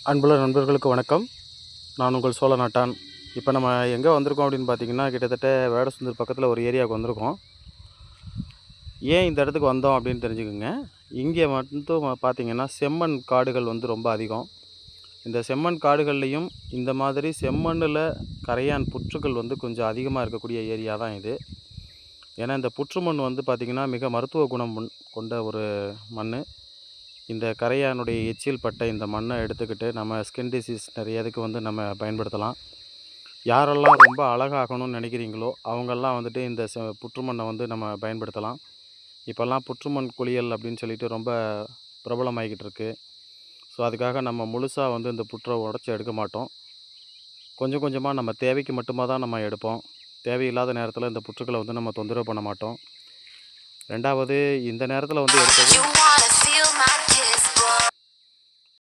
அன்புள்ள நண்பர்களுக்கு வணக்கம். நான் உங்கள் சோழ நாட்டான். இப்போ நம்ம எங்கே வந்திருக்கோம் அப்படின்னு பார்த்தீங்கன்னா, கிட்டத்தட்ட வேடசந்தூர் பக்கத்தில் ஒரு ஏரியாவுக்கு வந்திருக்கோம். ஏன் இந்த இடத்துக்கு வந்தோம் அப்படின்னு தெரிஞ்சுக்கோங்க. இங்கே மட்டும் பார்த்தீங்கன்னா செம்மண் காடுகள் வந்து ரொம்ப அதிகம். இந்த செம்மண் காடுகள்லேயும் இந்த மாதிரி செம்மண்ணில் கரையான் புற்றுகள் வந்து கொஞ்சம் அதிகமாக இருக்கக்கூடிய ஏரியா தான் இது. ஏன்னா இந்த புற்று மண் வந்து பார்த்திங்கன்னா மிக மருத்துவ குணம் கொண்ட ஒரு மண். இந்த கரையானுடைய எச்சில் பட்ட இந்த மண்ணை எடுத்துக்கிட்டு நம்ம ஸ்கின் டிசீஸ் நிறைய இதுக்கு வந்து நம்ம பயன்படுத்தலாம். யாரெல்லாம் ரொம்ப அழகாகணும்னு நினைக்கிறீங்களோ அவங்கெல்லாம் வந்துட்டு இந்த புற்றுமண்ணை வந்து நம்ம பயன்படுத்தலாம். இப்போல்லாம் புற்றுமண் குளியல் அப்படின்னு சொல்லிட்டு ரொம்ப பிரபலமாகிக்கிட்டு இருக்கு. ஸோ அதுக்காக நம்ம முழுசாக வந்து இந்த புற்றை உடச்சி எடுக்க மாட்டோம். கொஞ்சம் கொஞ்சமாக நம்ம தேவைக்கு மட்டுமா தான் நம்ம எடுப்போம். தேவையில்லாத நேரத்தில் இந்த புற்றுக்களை வந்து நம்ம தொந்தரவு பண்ண மாட்டோம். ரெண்டாவது, இந்த நேரத்தில் வந்து எடுத்தது